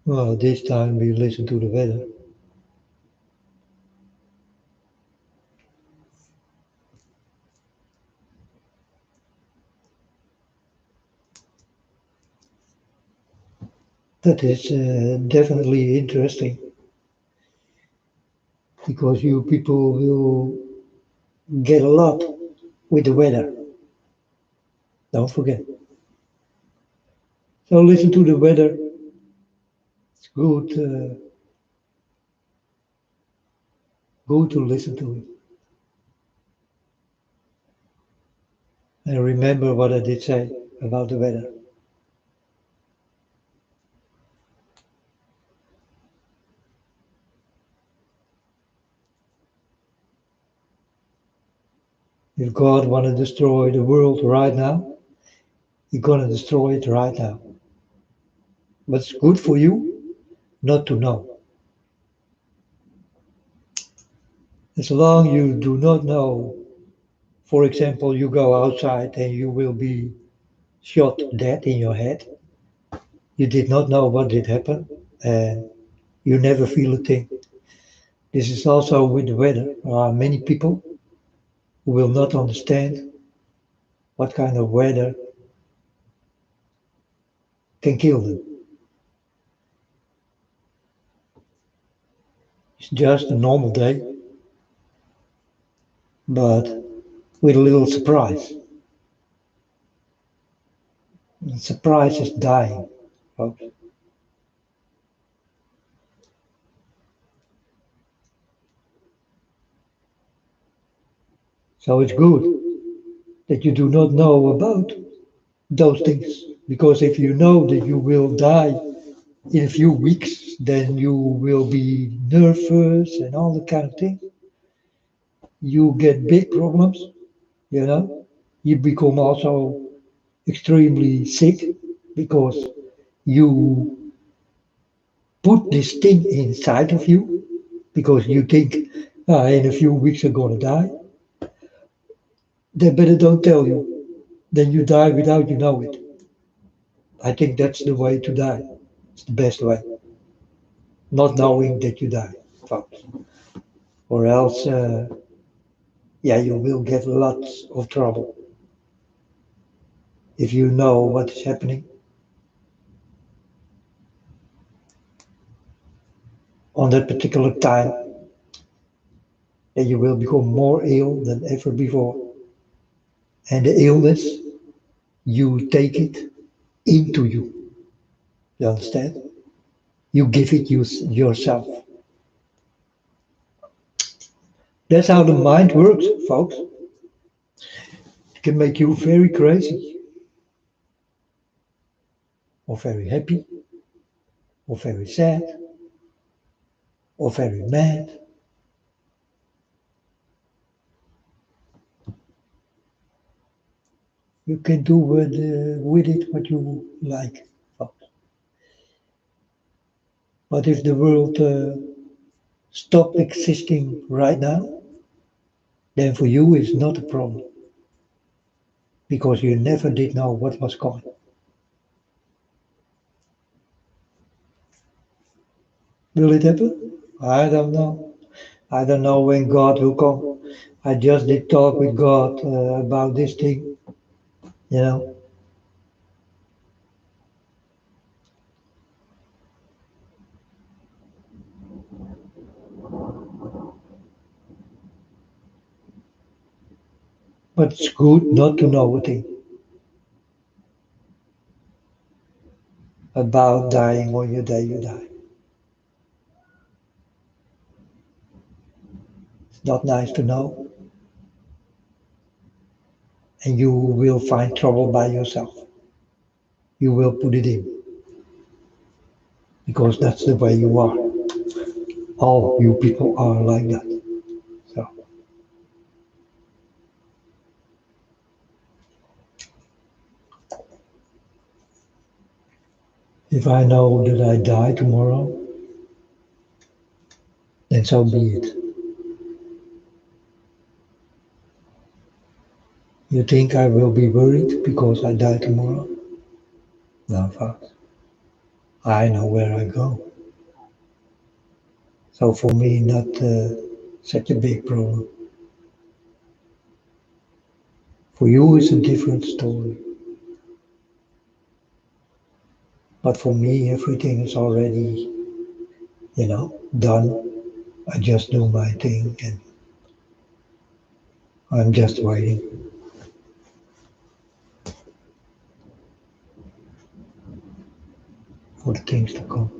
Well, this time we listen to the weather. That is definitely interesting because you people will get a lot with the weather. Don't forget. So listen to the weather. It's good to listen to it. And remember what I did say about the weather. If God want to destroy the world right now, He's gonna destroy it right now. But it's good for you not to know. As long you do not know, for example, you go outside and you will be shot dead in your head. You did not know what did happen, and you never feel a thing. This is also with the weather. There are many people who will not understand what kind of weather can kill them. It's just a normal day, but with a little surprise. The surprise is dying, folks. So it's good that you do not know about those things, because if you know that you will die in a few weeks, then you will be nervous and all the kind of things. You get big problems, you know. You become also extremely sick because you put this thing inside of you because you think in a few weeks you're gonna die. They better don't tell you. Then you die without you know it. I think that's the way to die. It's the best way. Not knowing that you die, folks. Or else, yeah, you will get lots of trouble if you know what is happening on that particular time. That you will become more ill than ever before. And the illness, you take it into you. You understand? You give it yourself. That's how the mind works, folks. It can make you very crazy, or very happy, or very sad, or very mad. You can do with it what you like, folks. But if the world stop existing right now, then for you it's not a problem because you never did know what was coming. Will it happen? I don't know. I don't know when God will come. I just did talk with God about this thing, you know. But it's good not to know a thing about dying on your day you die. It's not nice to know, and you will find trouble by yourself. You will put it in because that's the way you are. All you people are like that. So if I know that I die tomorrow, then so be it. You think I will be worried because I die tomorrow? No, folks. I know where I go. So for me, not such a big problem. For you, it's a different story. But for me, everything is already, done. I just do my thing and I'm just waiting for the things to come.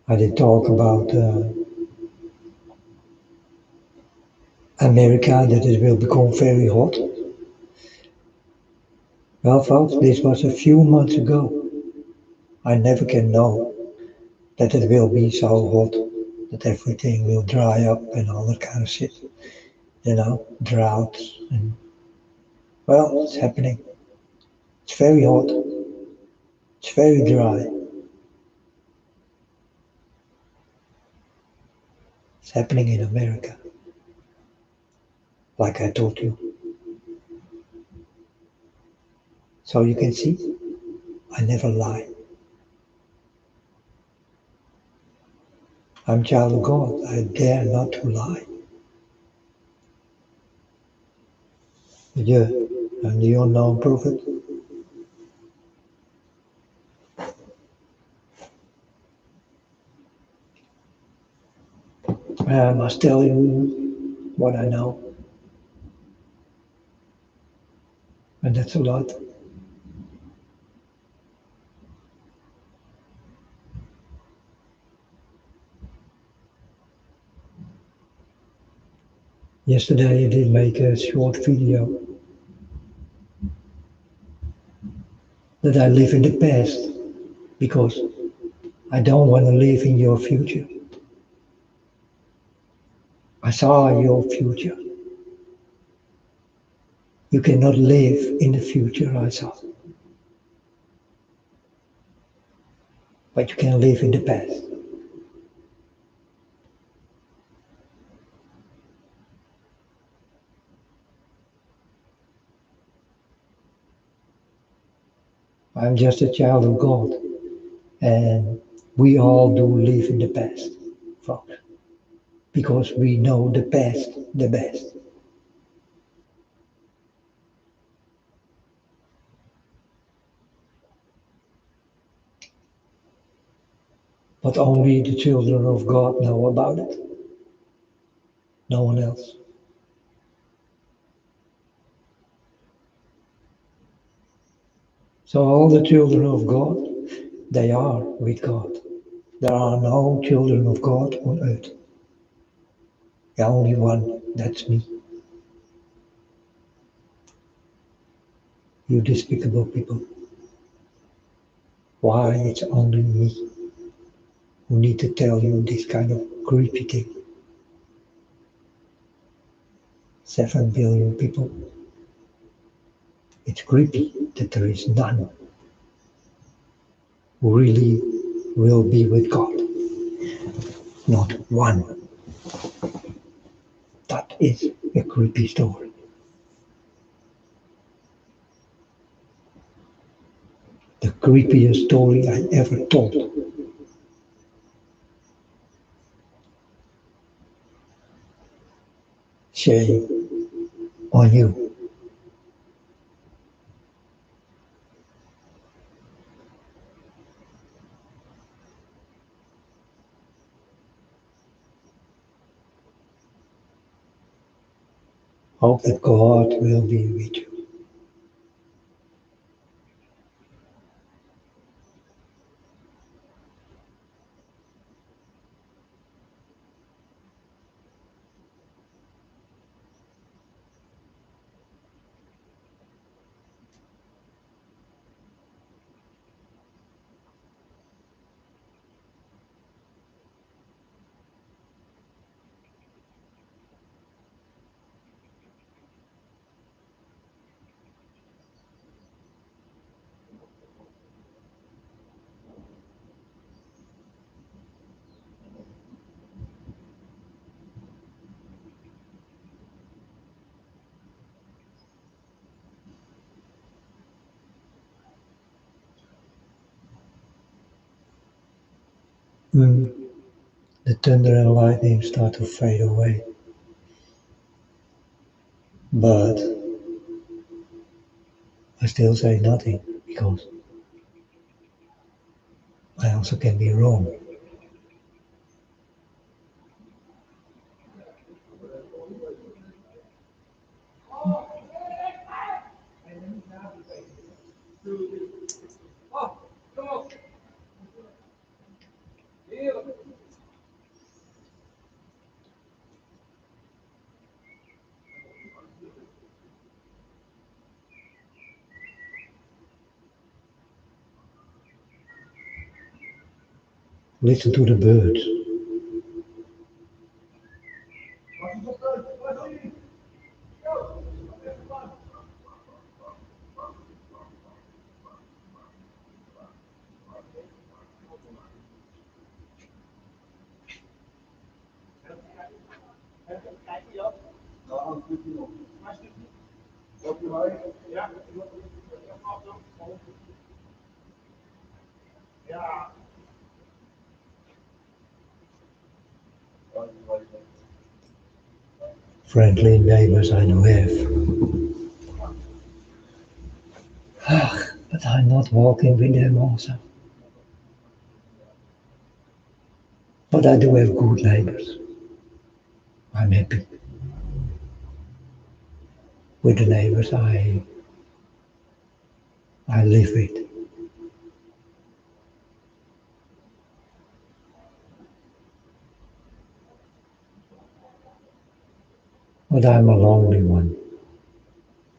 I did talk about America, that it will become very hot. Well, folks, this was a few months ago. I never can know that it will be so hot that everything will dry up and all that kind of shit. Droughts and well, it's happening. It's very hot. It's very dry. It's happening in America, like I told you. So you can see, I never lie. I'm child of God. I dare not to lie. But yeah, I'm the unknown prophet. I must tell you what I know, and that's a lot. Yesterday I did make a short video that I live in the past because I don't want to live in your future. I saw your future. You cannot live in the future I saw, but you can live in the past. I'm just a child of God, and we all do live in the past, folks, because we know the past the best. But only the children of God know about it, no one else. So all the children of God, they are with God. There are no children of God on earth. The only one, that's me. You despicable people. Why it's only me who need to tell you this kind of creepy thing? 7 billion people. It's creepy that there is none who really will be with God. Not one. That is a creepy story. The creepiest story I ever told. Shame on you. Hope that God will be with you. Mm. The thunder and lightning start to fade away. But I still say nothing because I also can be wrong. Listen to the birds. Friendly neighbors I do have. But I'm not walking with them also. But I do have good neighbors. I'm happy with the neighbors I live with. But I'm a lonely one.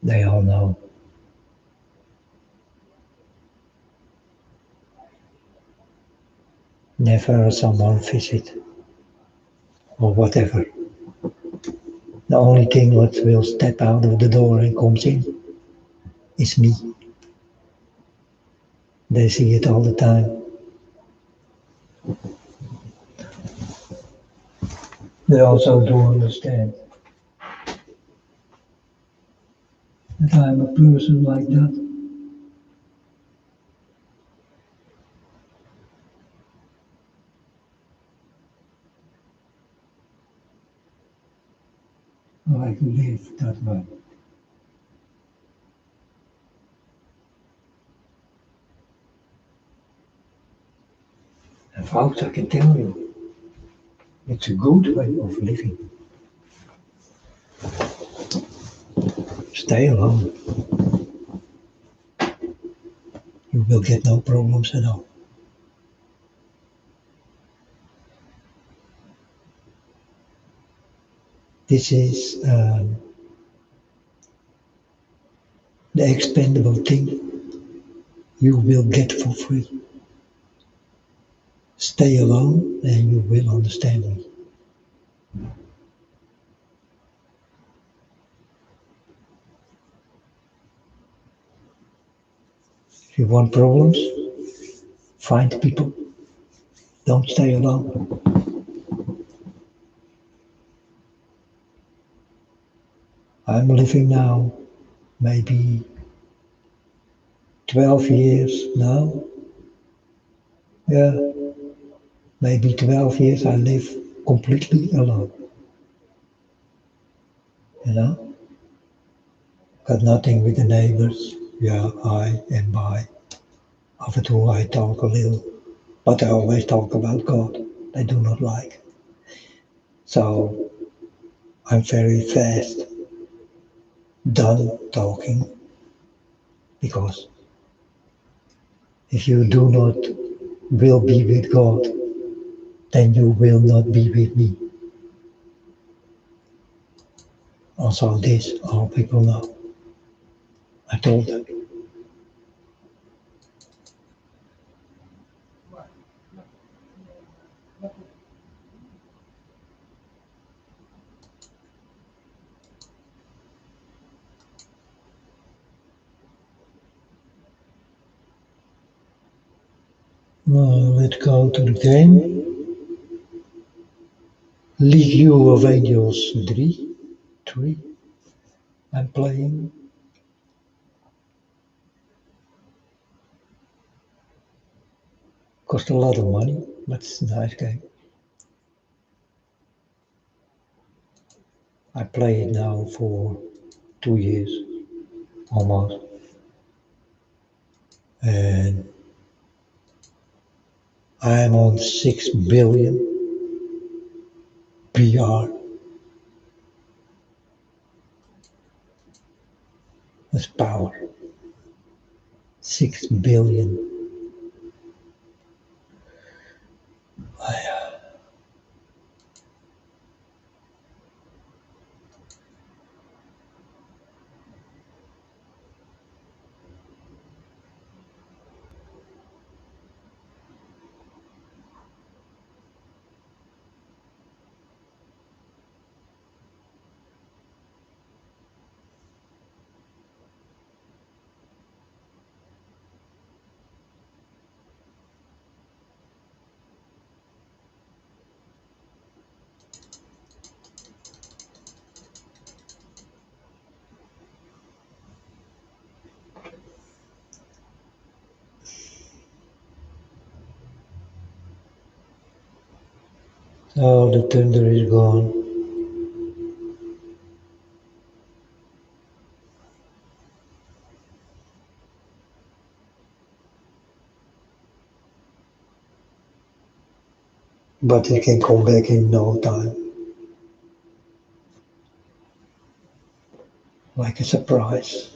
They all know. Never someone visit or whatever. The only thing what will step out of the door and comes in is me. They see it all the time. They also do understand that I'm a person like that. I like to live that way. And folks, I can tell you, it's a good way of living. Stay alone. You will get no problems at all. This is the expendable thing you will get for free. Stay alone and you will understand me. If you want problems, find people. Don't stay alone. I'm living now maybe 12 years now. Yeah, maybe 12 years I live completely alone. You know, got nothing with the neighbors. Yeah, I am by. After all, I talk a little, but I always talk about God. They do not like. So I'm very fast done talking because if you do not will be with God, then you will not be with me. Also, this all people know. I told them. Let's go to the game. League U of Angels 3. I'm playing. Cost a lot of money, But it's a nice game. I play it now for 2 years almost, and I'm on 6 billion PR. That's power. 6 billion. Oh, the thunder is gone. But it can come back in no time. Like a surprise.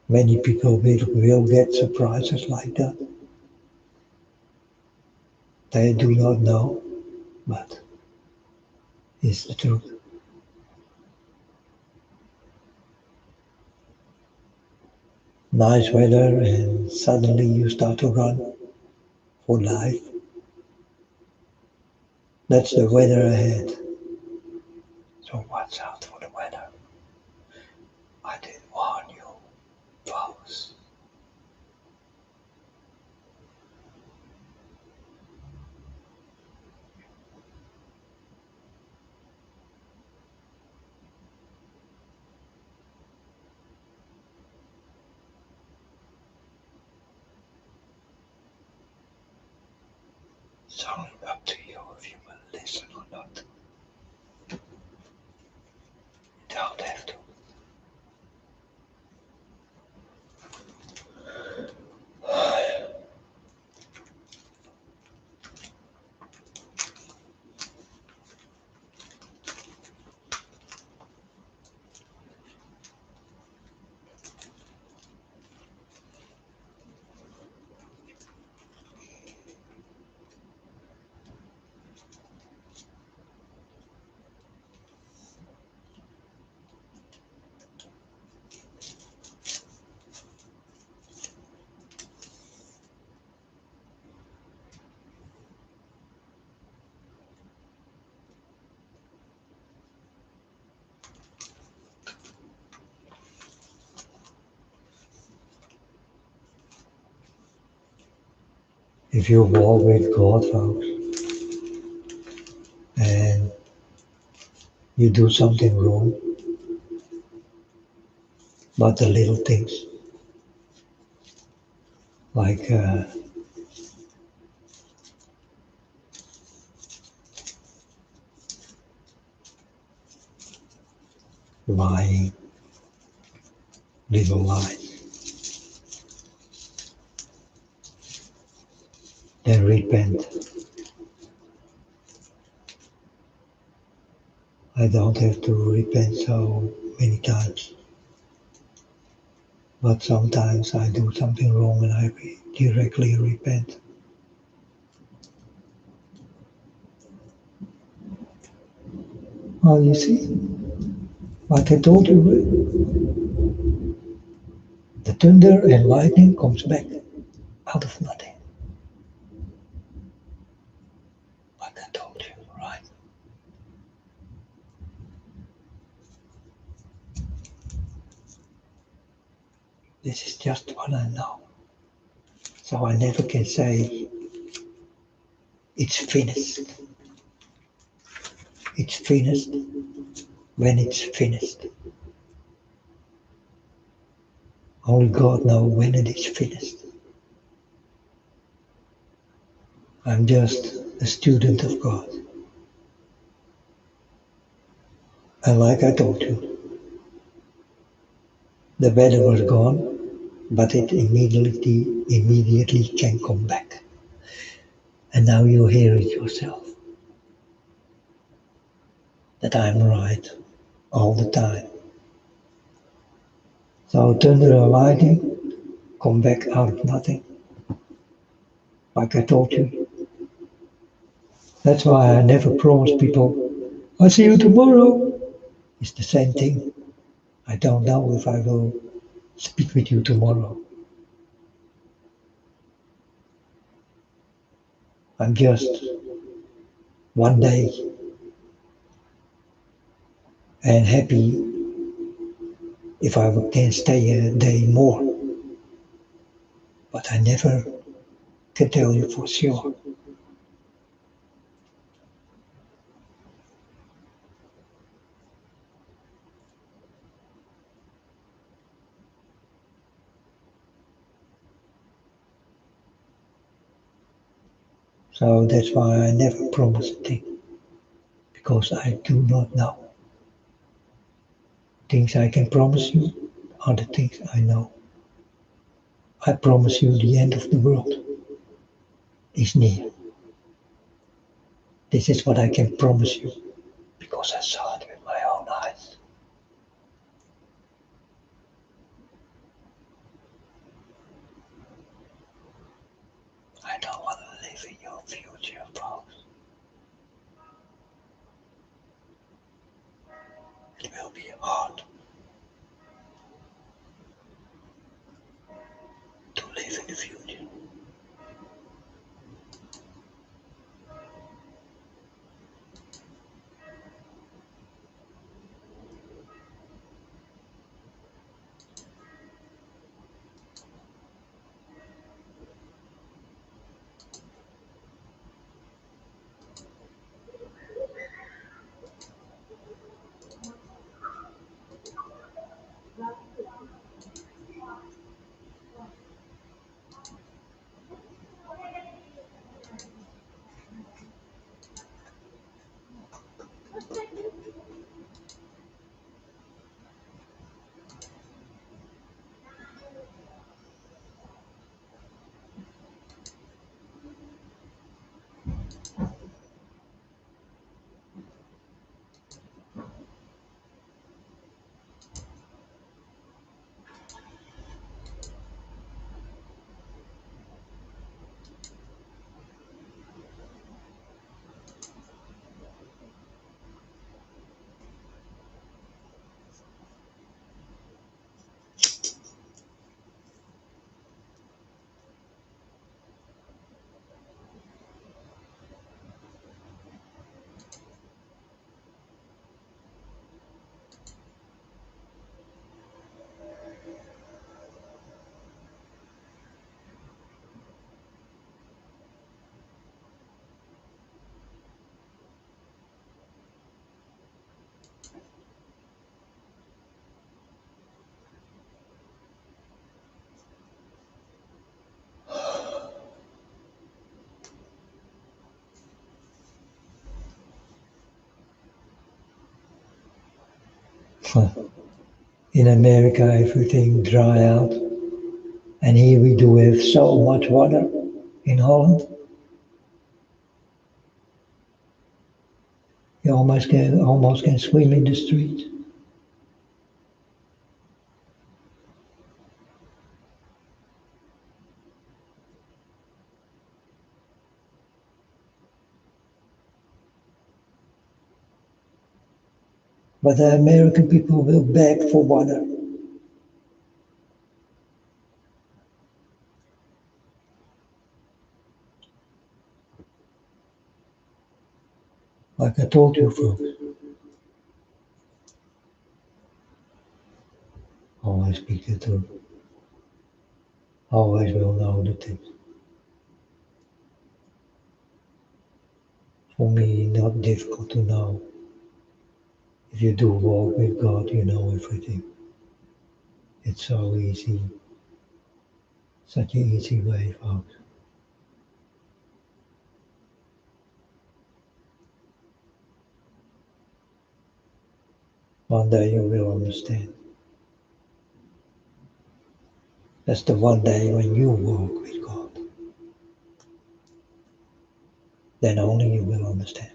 Many people will get surprises like that. They do not know, but it's the truth. Nice weather and suddenly you start to run for life. That's the weather ahead. So watch out for the weather. I did warn you, folks. It's only up to you if you will listen or not. You don't have to. If you walk with God, folks, and you do something wrong, but the little things, like lying, little lies, then repent. I don't have to repent so many times, but sometimes I do something wrong and I directly repent. Oh, you see, like I told you, the thunder and lightning comes back out of nothing. Like I told you, right? This is just what I know. So I never can say it's finished. It's finished when it's finished. Only God knows when it is finished. I'm just a student of God. And like I told you, the weather was gone, but it immediately can come back. And now you hear it yourself, that I'm right all the time. So thunder and lightning come back out of nothing, like I told you. That's why I never promise people, I'll see you tomorrow. It's the same thing. I don't know if I will speak with you tomorrow. I'm just one day and happy if I can stay a day more. But I never can tell you for sure. So that's why I never promise a thing, because I do not know. Things I can promise you are the things I know. I promise you the end of the world is near. This is what I can promise you, because I saw it with my own eyes. I don't want to live in your future, folks. It will be hard to live in the future. In America, everything dry out, and here we do have so much water in Holland. You almost can swim in the street. But the American people will beg for water. Like I told you, folks, always speak the truth. Always will know the things. For me, not difficult to know. If you do walk with God, you know everything. It's so easy, such an easy way, folks. One day you will understand. That's the one day when you walk with God. Then only you will understand.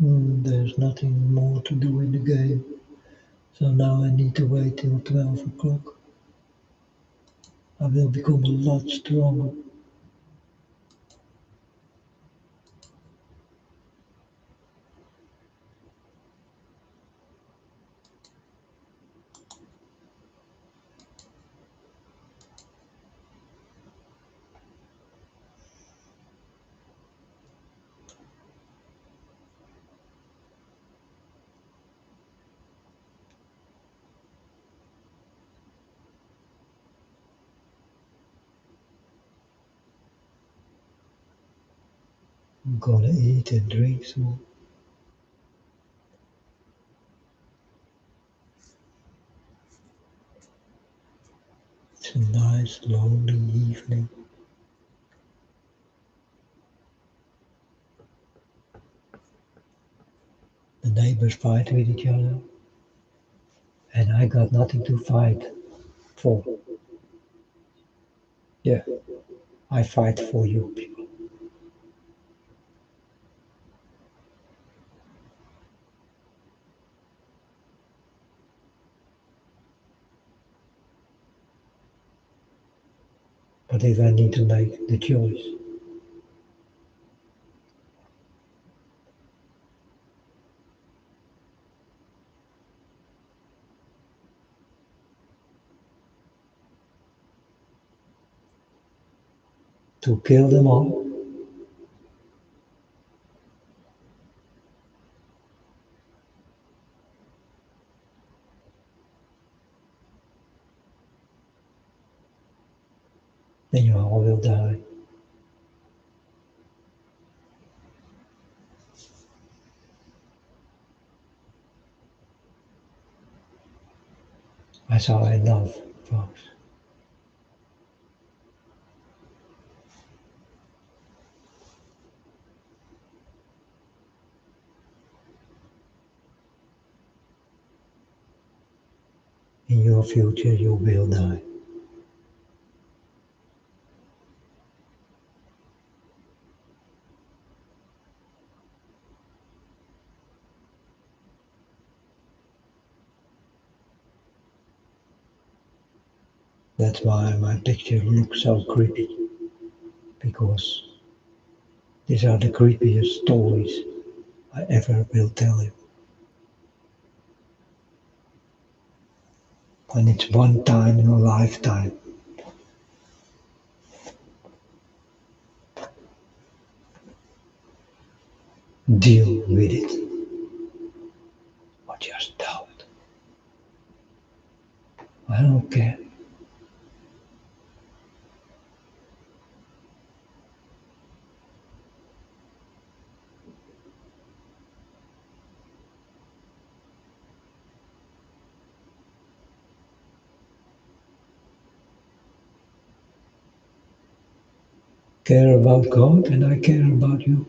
There's nothing more to do in the game. So now I need to wait till 12 o'clock. I will become a lot stronger. I'm gonna eat and drink soon. It's a nice, lonely evening. The neighbors fight with each other, and I got nothing to fight for. Yeah, I fight for you people. But if I need to make the choice to kill them all, then you all will die. I saw enough, folks. In your future, you will die. That's why my picture looks so creepy, because these are the creepiest stories I ever will tell you. And it's one time in a lifetime. Deal with it. Or just don't. I don't care. Care about God and I care about you.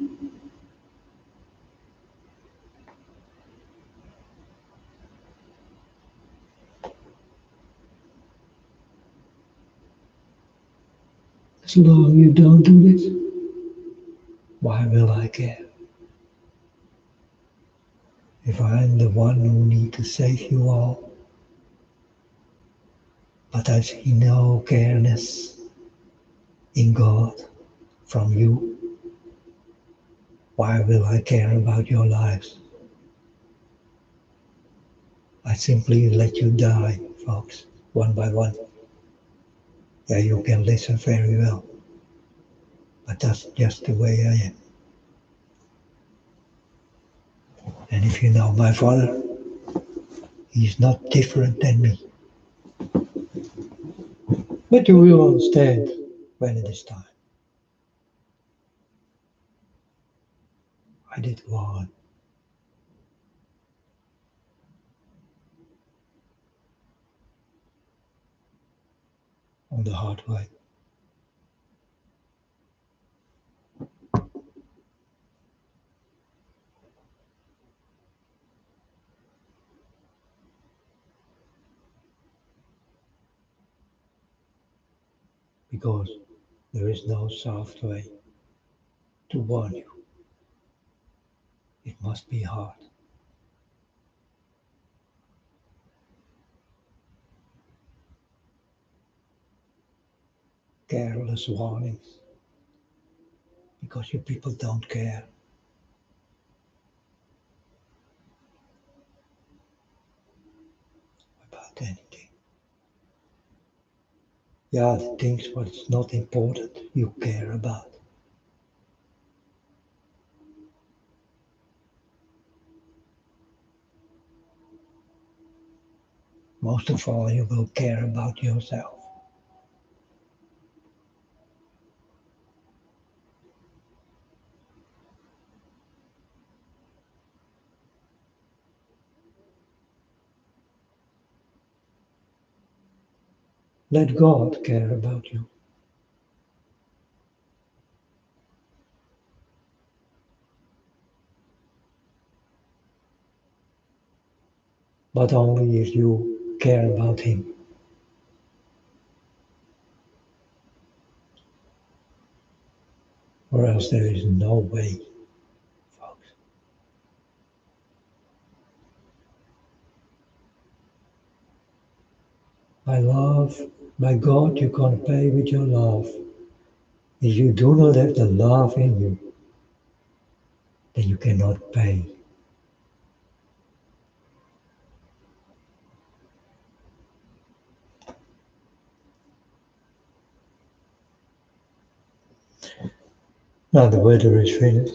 As long as you don't do this, why will I care? If I'm the one who need to save you all, but I see no careness in God from you, why will I care about your lives? I simply let you die, folks, one by one. Yeah, you can listen very well, but that's just the way I am. And if you know my father, he's not different than me. But you will understand when it is time. I did go on the hard way. Because there is no soft way to warn you. It must be hard. Careless warnings. Because you people don't care about anything. Yeah, the things what's not important you care about. Most of all, you will care about yourself. Let God care about you. But only if you care about Him. Or else there is no way, folks. My love, my God, you can't pay with your love. If you do not have the love in you, then you cannot pay. Now the weather is finished,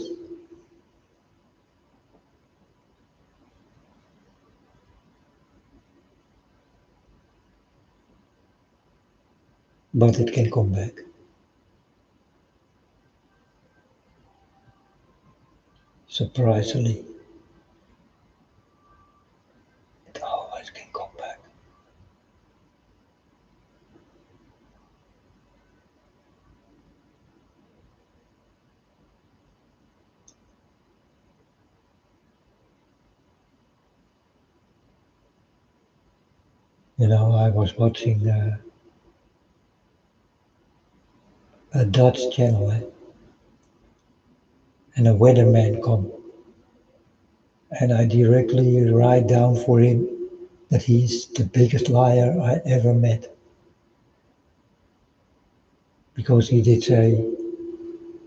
but it can come back. Surprisingly, it always can come back. I was watching a Dutch channel, and a weatherman come, and I directly write down for him that he's the biggest liar I ever met, because he did say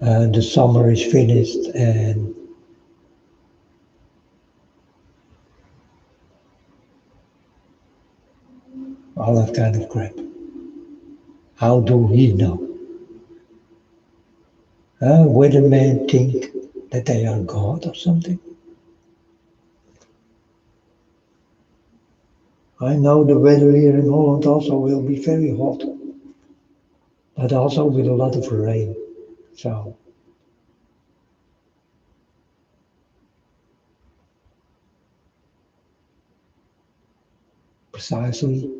the summer is finished and all that kind of crap. How do he know? Weathermen think that they are God or something. I know the weather here in Holland also will be very hot, but also with a lot of rain. So precisely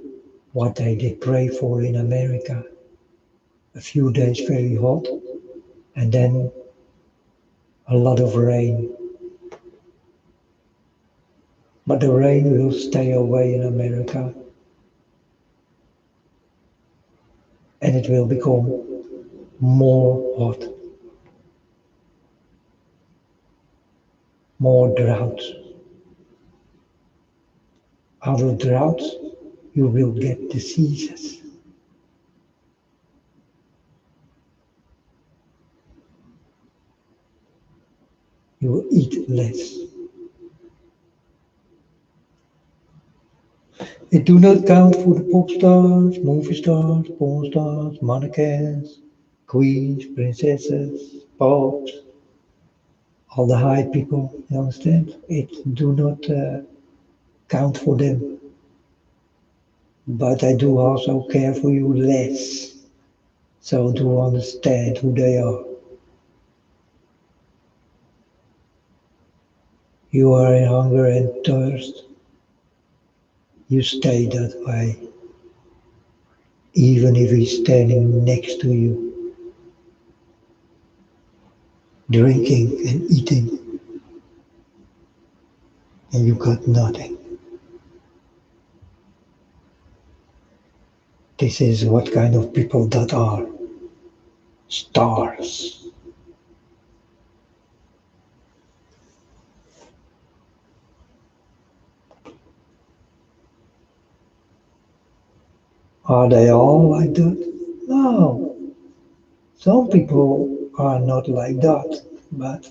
what they did pray for in America. A few days very hot, and then a lot of rain. But the rain will stay away in America, and it will become more hot, more droughts. Out of droughts, you will get diseases. You will eat less. It do not count for the pop stars, movie stars, porn stars, mannequins, queens, princesses, popes, all the high people, you understand? It do not count for them. But I do also care for you less, so to understand who they are. You are in hunger and thirst, you stay that way, even if he's standing next to you, drinking and eating, and you got nothing. This is what kind of people that are. Stars. Are they all like that? No. Some people are not like that, but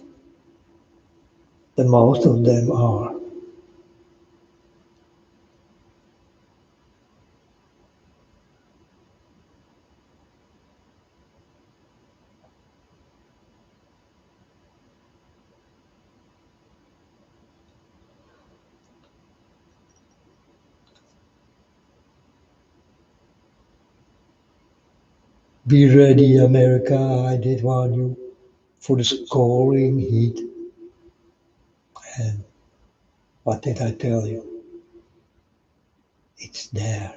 the most of them are. Be ready, America, I did warn you, for the scoring heat. And what did I tell you? It's there.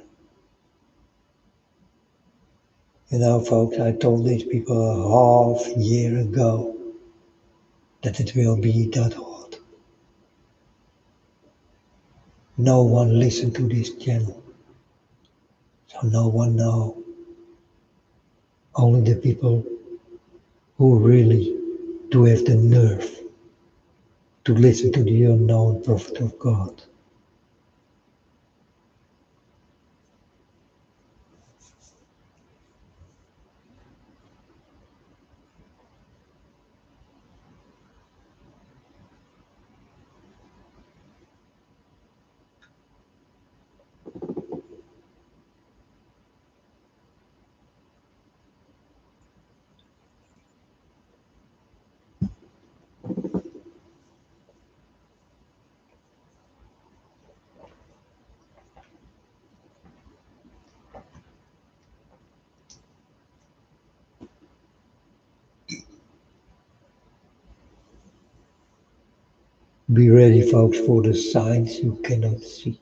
You know, folks, I told these people a half year ago that it will be that hot. No one listened to this channel, so no one know. Only the people who really do have the nerve to listen to the unknown prophet of God. Be ready, folks, for the signs you cannot see.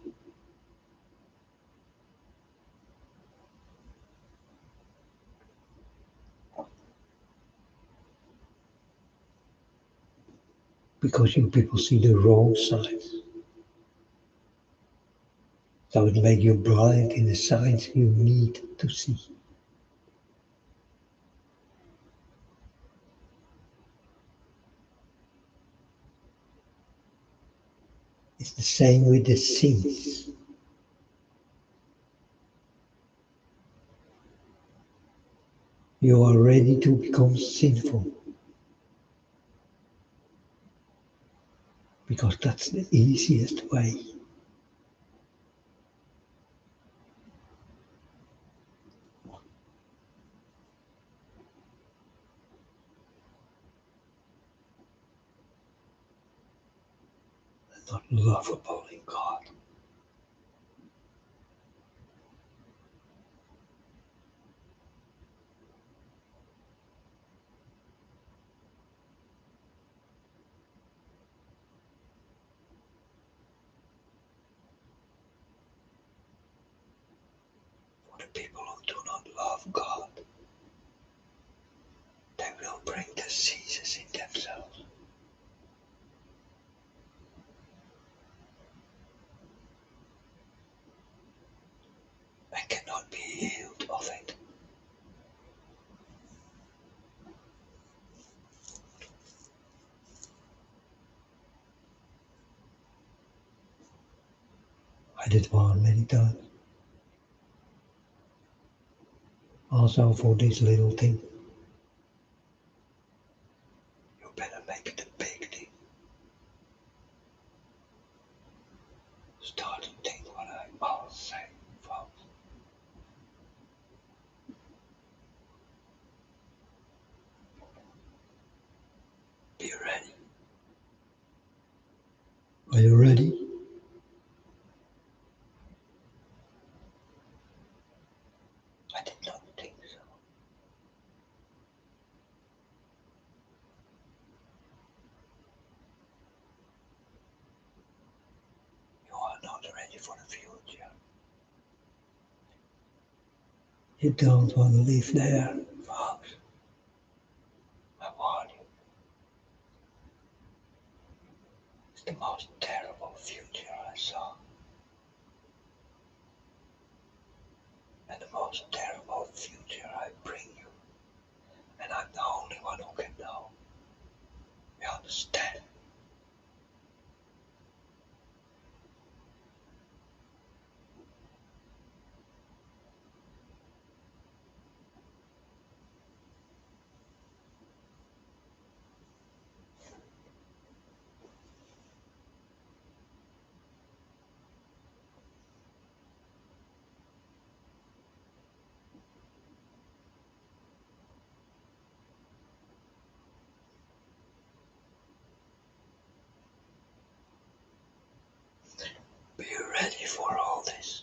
Because you people see the wrong signs. So it makes you blind in the signs you need to see. It's the same with the sins. You are ready to become sinful because that's the easiest way. Not lovable in God. For the people who do not love God, they will bring diseases in themselves. And cannot be healed of it. I did warn many times. Also for this little thing. You better make it a big thing. Start to think what I all say. You don't want to live there, folks. I warn you. It's the most terrible future I saw. And the most terrible future I bring you. And I'm the only one who can know. You understand? Be ready for all this.